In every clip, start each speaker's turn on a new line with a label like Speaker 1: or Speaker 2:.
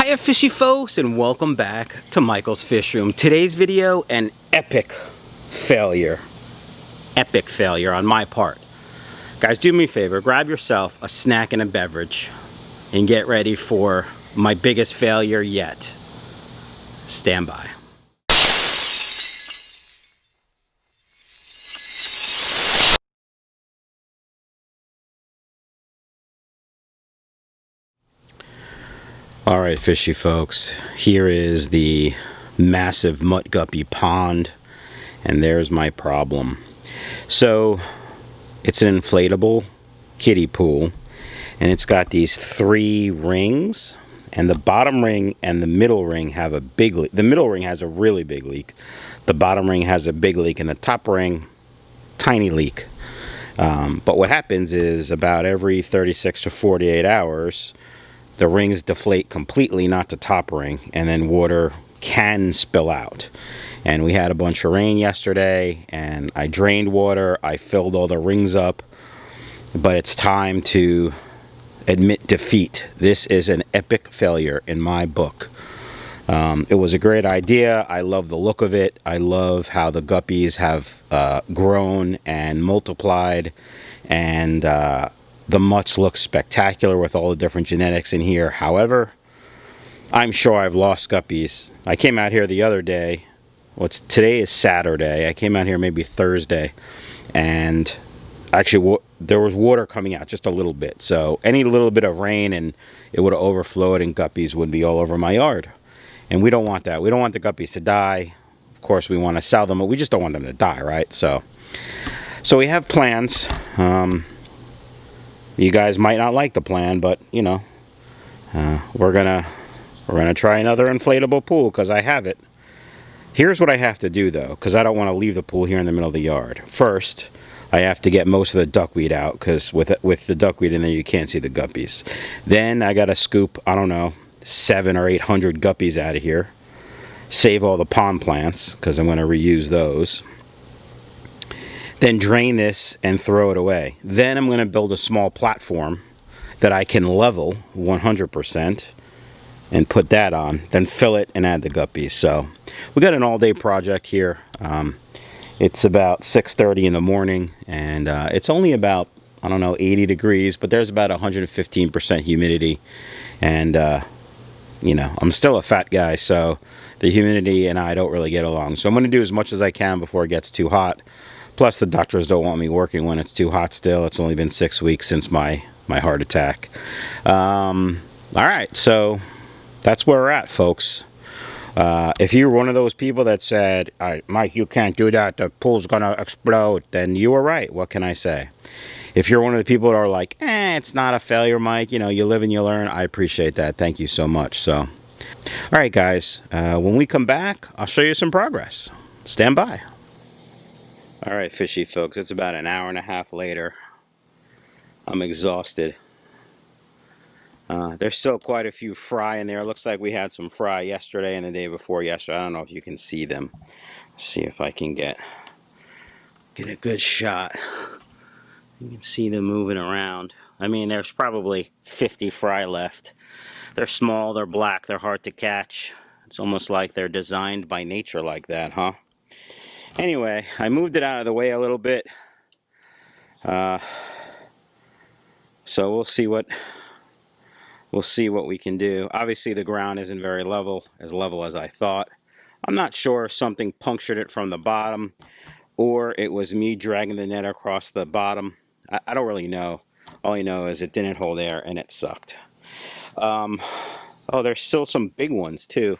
Speaker 1: Hiya fishy folks, and welcome back to Michael's Fish Room. Today's video, an epic failure on my part. Guys, do me a favor, grab yourself a snack and a beverage and get ready for my biggest failure yet. Stand by. Alright fishy folks, here is the Massive Mutt Guppy Pond, and there's my problem. So it's an inflatable kiddie pool, and it's got these 3 rings, and the bottom ring and the middle ring have a big leak. The middle ring has a really big leak, the bottom ring has a big leak, and the top ring, tiny leak. But what happens is about every 36 to 48 hours, the rings deflate completely, not the top ring, and then water can spill out. And we had a bunch of rain yesterday, and I drained water, I filled all the rings up, but it's time to admit defeat. This is an epic failure in my book. It was a great idea. I love the look of it. I love how the guppies have grown and multiplied, and the mutts look spectacular with all the different genetics in here. However, I'm sure I've lost guppies. I came out here the other day. Today is Saturday. I came out here maybe Thursday, and actually there was water coming out just a little bit. So any little bit of rain and it would have overflowed and guppies would be all over my yard. And we don't want that. We don't want the guppies to die. Of course, we want to sell them, but we just don't want them to die, right? So we have plans. You guys might not like the plan, but you know, we're gonna try another inflatable pool because I have it. Here's what I have to do though, because I don't want to leave the pool here in the middle of the yard. First, I have to get most of the duckweed out, because with the duckweed in there, you can't see the guppies. Then I gotta scoop, I don't know, 700 or 800 guppies out of here. Save all the pond plants because I'm going to reuse those. Then drain this and throw it away. Then I'm going to build a small platform that I can level 100% and put that on. Then fill it and add the guppies. So we got an all-day project here. It's about 6:30 in the morning, and it's only about, I don't know, 80 degrees, but there's about 115% humidity. And you know, I'm still a fat guy, so the humidity and I don't really get along. So I'm going to do as much as I can before it gets too hot. Plus, the doctors don't want me working when it's too hot still. It's only been 6 weeks since my heart attack. Alright, so that's where we're at, folks. If you're one of those people that said, Mike, you can't do that, the pool's going to explode, then you were right. What can I say? If you're one of the people that are like, it's not a failure, Mike, you know, you live and you learn, I appreciate that. Thank you so much. So, alright guys, when we come back, I'll show you some progress. Stand by. Alright fishy folks, it's about an hour and a half later. I'm exhausted. There's still quite a few fry in there. It looks like we had some fry yesterday and the day before yesterday. I don't know if you can see them. Let's see if I can get a good shot. You can see them moving around. I mean, there's probably 50 fry left. They're small, they're black, they're hard to catch. It's almost like they're designed by nature like that, huh? Anyway, I moved it out of the way a little bit. So we'll see what we can do. Obviously the ground isn't very level as I thought. I'm not sure if something punctured it from the bottom or it was me dragging the net across the bottom. I don't really know. All I know is it didn't hold air and it sucked. Oh, there's still some big ones too.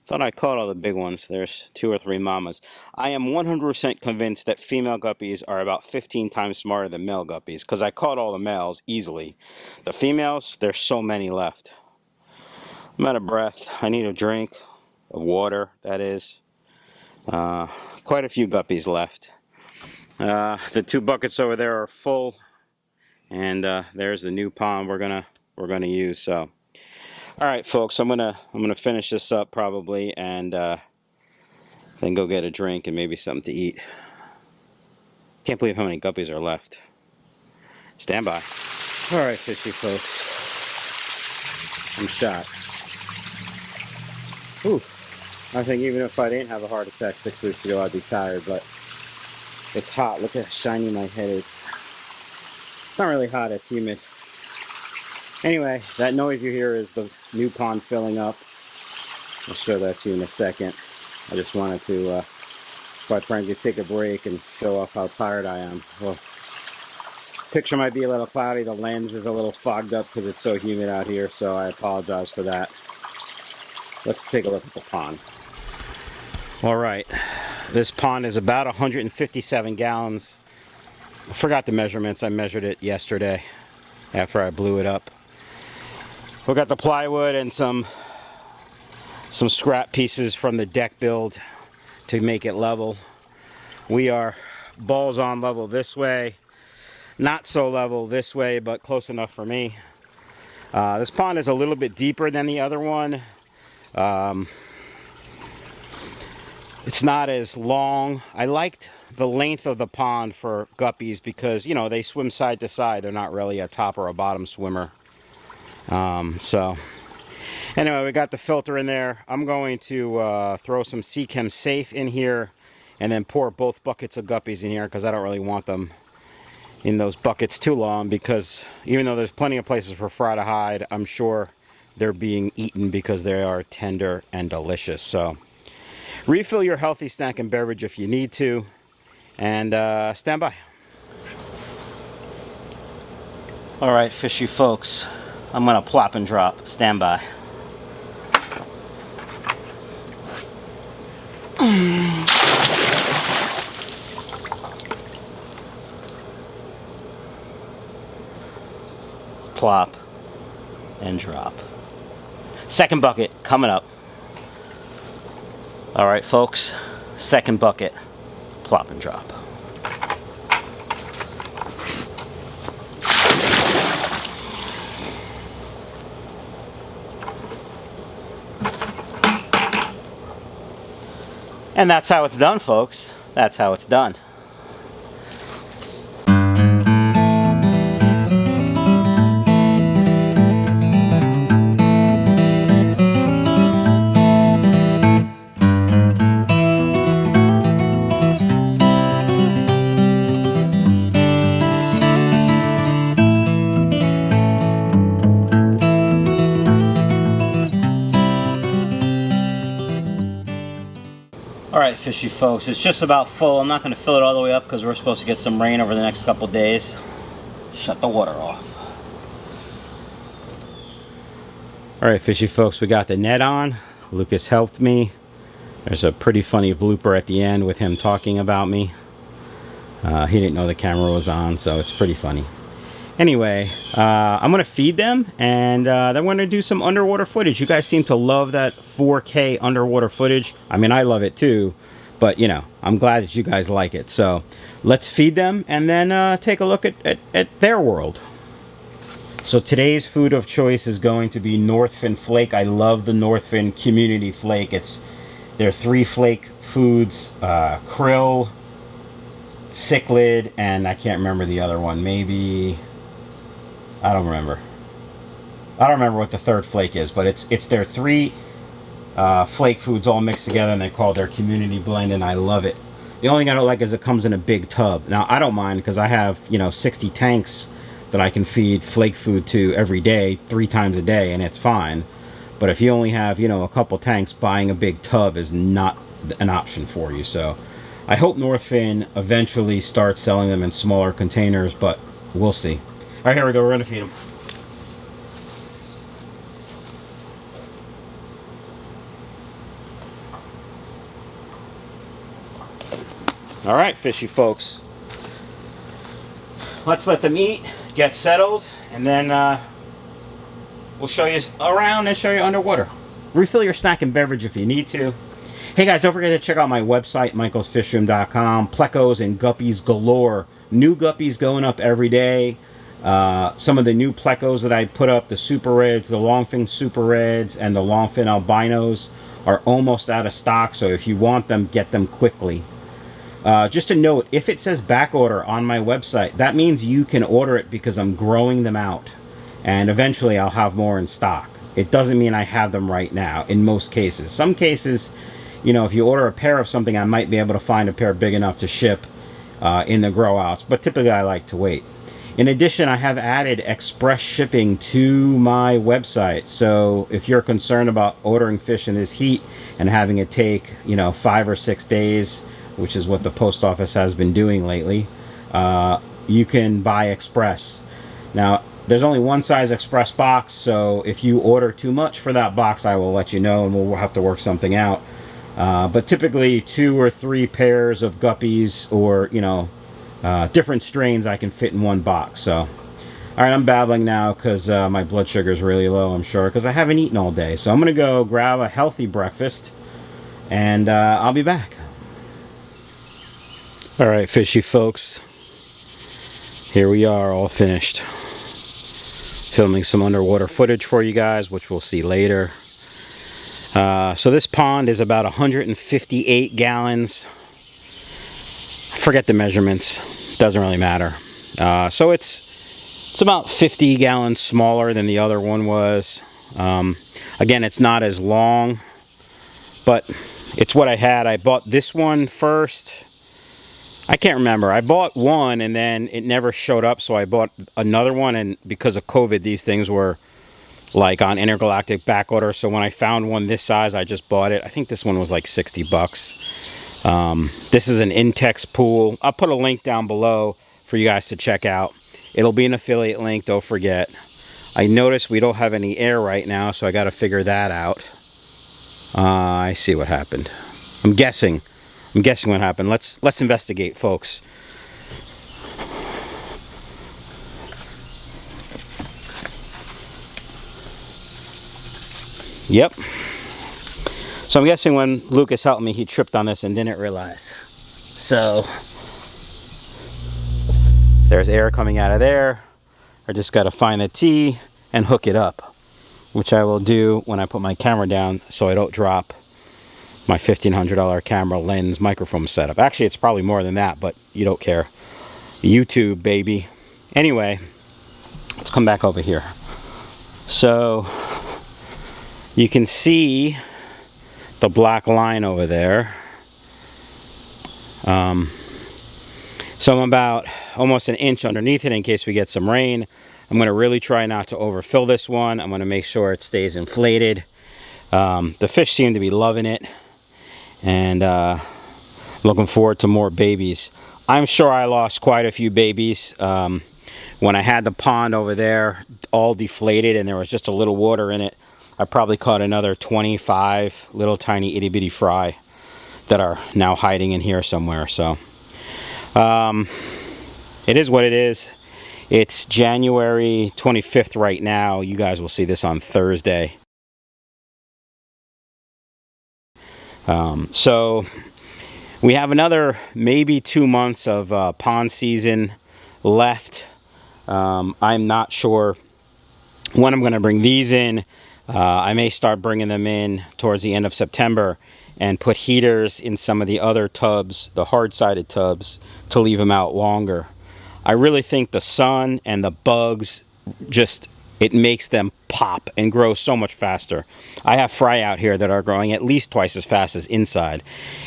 Speaker 1: Thought I caught all the big ones. There's 2 or 3 mamas. I am 100% convinced that female guppies are about 15 times smarter than male guppies, because I caught all the males easily. The females, there's so many left. I'm out of breath. I need a drink of water, that is. Quite a few guppies left. The 2 buckets over there are full, and there's the new pond we're gonna use. So, all right, folks, I'm gonna finish this up probably, and then go get a drink and maybe something to eat. Can't believe how many guppies are left. Stand by. All right, fishy folks, I'm shot. Ooh, I think even if I didn't have a heart attack 6 weeks ago, I'd be tired, but it's hot. Look how shiny my head is. It's not really hot, it's humid. Anyway, that noise you hear is the new pond filling up. I'll show that to you in a second. I just wanted to, quite frankly, take a break and show off how tired I am. Well, picture might be a little cloudy. The lens is a little fogged up because it's so humid out here, so I apologize for that. Let's take a look at the pond. All right, this pond is about 157 gallons. I forgot the measurements. I measured it yesterday after I blew it up. We got the plywood and some scrap pieces from the deck build to make it level. We are balls on level this way, not so level this way, but close enough for me. This pond is a little bit deeper than the other one. It's not as long. I liked the length of the pond for guppies because, you know, they swim side to side. They're not really a top or a bottom swimmer. So anyway, we got the filter in there. I'm going to throw some Seachem Safe in here and then pour both buckets of guppies in here because I don't really want them in those buckets too long, because even though there's plenty of places for fry to hide, I'm sure they're being eaten because they are tender and delicious. So refill your healthy snack and beverage if you need to, and stand by. All right, fishy folks, I'm gonna plop and drop. Stand by. Plop and drop. Second bucket coming up. All right, folks, second bucket, plop and drop. And that's how it's done, folks. That's how it's done. Alright, fishy folks, it's just about full. I'm not going to fill it all the way up because we're supposed to get some rain over the next couple days. Shut the water off. Alright, fishy folks, we got the net on. Lucas helped me. There's a pretty funny blooper at the end with him talking about me. He didn't know the camera was on, so it's pretty funny. Anyway, I'm going to feed them, and then we're going to do some underwater footage. You guys seem to love that 4K underwater footage. I mean, I love it too, but you know, I'm glad that you guys like it. So let's feed them and then take a look at their world. So today's food of choice is going to be Northfin Flake. I love the Northfin Community Flake. They're 3 flake foods, krill, cichlid, and I can't remember the other one. Maybe, I don't remember what the third flake is, but it's their 3 flake foods all mixed together, and they call their community blend, and I love it. The only thing I don't like is it comes in a big tub. Now I don't mind because I have, you know, 60 tanks that I can feed flake food to every day, 3 times a day, and it's fine. But if you only have, you know, a couple tanks, buying a big tub is not an option for you. So I hope Northfin eventually starts selling them in smaller containers, but we'll see. All right, here we go. We're going to feed them. All right, fishy folks. Let's let them eat, get settled, and then we'll show you around and show you underwater. Refill your snack and beverage if you need to. Hey guys, don't forget to check out my website, michaelsfishroom.com. Plecos and guppies galore. New guppies going up every day. Some of the new plecos that I put up, the super reds, the longfin super reds, and the longfin albinos are almost out of stock. So if you want them, get them quickly. Just a note, if it says back order on my website, that means you can order it because I'm growing them out. And eventually I'll have more in stock. it doesn't mean I have them right now in most cases. Some cases, you know, if you order a pair of something, I might be able to find a pair big enough to ship in the grow outs, but typically I like to wait. In addition, I have added express shipping to my website. So if you're concerned about ordering fish in this heat and having it take, you know, 5 or 6 days, which is what the post office has been doing lately, you can buy express. Now, there's only one size express box, so if you order too much for that box, I will let you know and we'll have to work something out. But typically 2 or 3 pairs of guppies, or, you know, different strains I can fit in one box. So, all right, I'm babbling now because my blood sugar is really low, I'm sure, because I haven't eaten all day. So I'm going to go grab a healthy breakfast, and I'll be back. All right, fishy folks. Here we are, all finished. Filming some underwater footage for you guys, which we'll see later. So this pond is about 158 gallons. Forget the measurements, doesn't really matter. So it's about 50 gallons smaller than the other one was. Again, it's not as long, but it's what I had. I bought this one first. I can't remember. I bought one and then it never showed up, so I bought another one, and because of COVID, these things were like on intergalactic back order. So when I found one this size, I just bought it. I think this one was like 60 bucks. This is an Intex Pool. I'll put a link down below for you guys to check out. It'll be an affiliate link, don't forget. I noticed we don't have any air right now, so I got to figure that out. I see what happened. I'm guessing what happened. Let's investigate, folks. Yep. So I'm guessing when Lucas helped me, he tripped on this and didn't realize. So there's air coming out of there. I just got to find the T and hook it up, which I will do when I put my camera down so I don't drop my $1,500 camera lens microphone setup. Actually, it's probably more than that, but you don't care. YouTube, baby. Anyway, let's come back over here. So you can see the black line over there. So I'm about almost an inch underneath it in case we get some rain. I'm going to really try not to overfill this one. I'm going to make sure it stays inflated. The fish seem to be loving it, and looking forward to more babies. I'm sure I lost quite a few babies. When I had the pond over there all deflated and there was just a little water in it, I probably caught another 25 little tiny itty bitty fry that are now hiding in here somewhere. So it is what it is. It's January 25th right now. You guys will see this on Thursday. So we have another maybe 2 months of pond season left. I'm not sure when I'm going to bring these in. I may start bringing them in towards the end of September and put heaters in some of the other tubs, the hard-sided tubs, to leave them out longer. I really think the sun and the bugs, just, it makes them pop and grow so much faster. I have fry out here that are growing at least twice as fast as inside.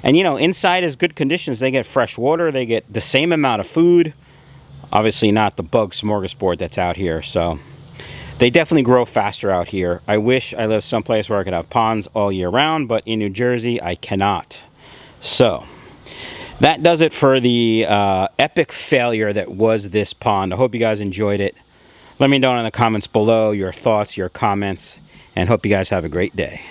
Speaker 1: And you know, inside is good conditions. They get fresh water, they get the same amount of food. Obviously not the bug smorgasbord that's out here, so they definitely grow faster out here. I wish I lived someplace where I could have ponds all year round, but in New Jersey, I cannot. So that does it for the epic failure that was this pond. I hope you guys enjoyed it. Let me know in the comments below your thoughts, your comments, and hope you guys have a great day.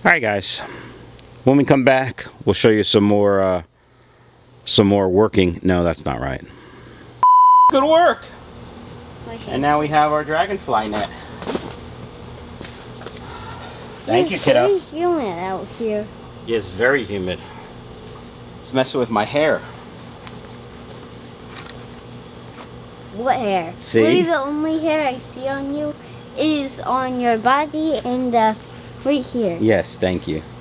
Speaker 1: Alright guys, when we come back, we'll show you some more working. No, that's not right. Good work! And now we have our dragonfly net. Thank you, kiddo.
Speaker 2: It's very humid out here.
Speaker 1: It's very humid. It's messing with my hair.
Speaker 2: What hair?
Speaker 1: See?
Speaker 2: Really, the only hair I see on you is on your body and right here.
Speaker 1: Yes, thank you.